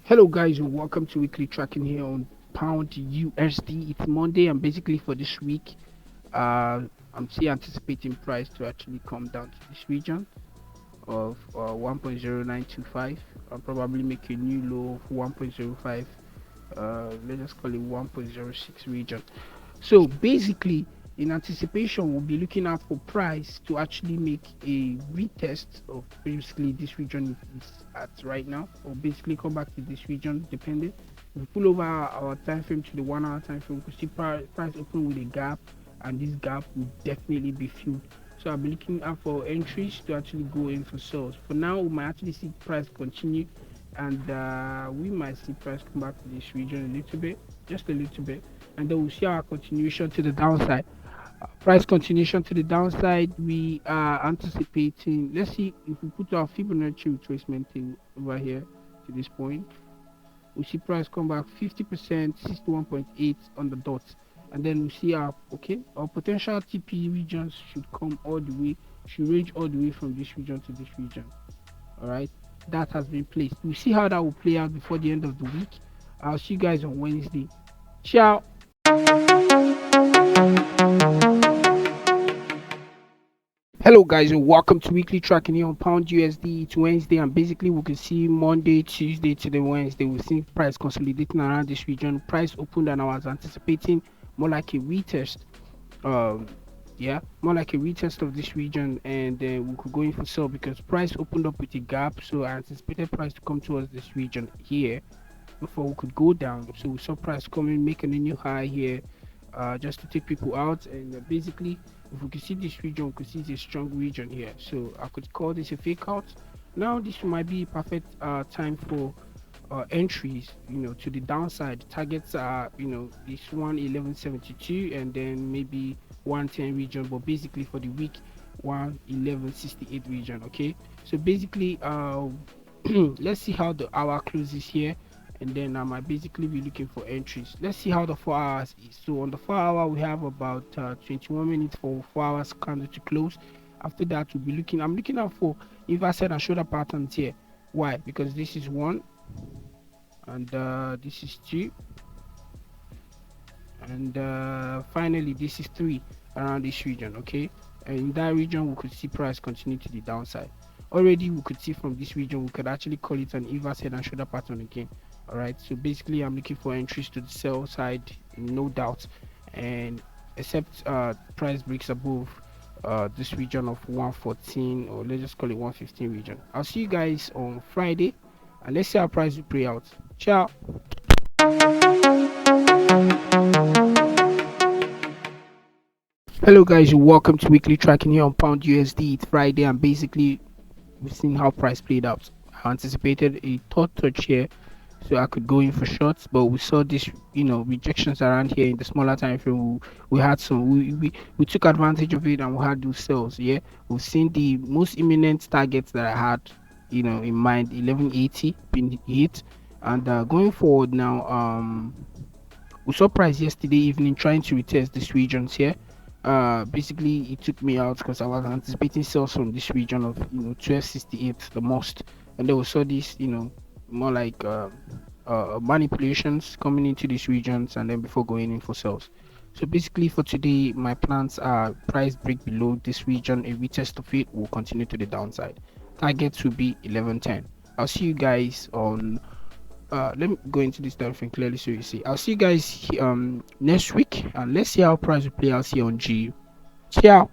Hello guys, and welcome to weekly tracking here on Pound USD. It's Monday, and basically for this week, I'm still anticipating price to actually come down to this region of 1.0925. I'll probably make a new low of 1.05. Let's just call it 1.06 region. So basically, in anticipation, we'll be looking out for price to actually make a retest of basically this region is at right now, or basically come back to this region depending. If we pull over our time frame to the 1 hour time frame, we could see price open with a gap, and this gap will definitely be filled. So I'll be looking out for entries to actually go in for sales. For now, we might actually see price continue, and we might see price come back to this region a little bit, just a little bit, and then we'll see our continuation to the downside. Price continuation to the downside, we are anticipating. Let's see if we put our Fibonacci retracement table over here to this point. We see price come back 50%, 61.8 on the dot, and then we see our potential TP regions should come all the way, should range all the way from this region to this region. All right, that has been placed. We'll see how that will play out before the end of the week. I'll see you guys on Wednesday. Ciao. Hello guys, and welcome to weekly tracking here on Pound USD. It's Wednesday, and basically we can see Monday, Tuesday to the Wednesday, we see price consolidating around this region. Price opened, and I was anticipating more like a retest. More like a retest of this region, and then we could go in for sell because price opened up with a gap. So I anticipated price to come towards this region here before we could go down. So we saw price coming, making a new high here, just to take people out. And basically, if we could see this region, we could see this strong region here. So I could call this a fake out. Now this might be perfect time for entries, to the downside. Targets are, this 111.72 and then maybe 110 region, but basically for the week 111.68 region. Okay, so basically let's see how the hour closes here, and then I might basically be looking for entries. Let's see how the 4 hours is. So on the 4 hour, we have about 21 minutes for 4 hours candle to close. After that, I'm looking out for inverse head and shoulder patterns here. Why? Because this is one, and this is two, and finally this is three around this region. Okay, and in that region we could see price continue to the downside. Already we could see from this region, we could actually call it an inverse head and shoulder pattern again. All right, so basically I'm looking for entries to the sell side, no doubt, and except price breaks above this region of 114, or let's just call it 115 region. I'll see you guys on Friday, and let's see how price will play out. Ciao. Hello guys, welcome to weekly tracking here on Pound USD. It's Friday, and basically we've seen how price played out. I anticipated a third touch here, so I could go in for shorts, but we saw this rejections around here in the smaller time frame. We had some, we took advantage of it, and we had those sales. Yeah, we've seen the most imminent targets that I had in mind, 1180 been hit, and going forward now, we saw price yesterday evening trying to retest these regions here. Basically it took me out because I was anticipating sales from this region of 1268 the most, and then we saw this more like manipulations coming into these regions, and then before going in for sales. So basically for today, my plans are price break below this region, a retest of it will continue to the downside. Target will be 1110. I'll see you guys on let me go into this time frame clearly so you see. I'll see you guys next week, and let's see how price will play out here on GU. Ciao.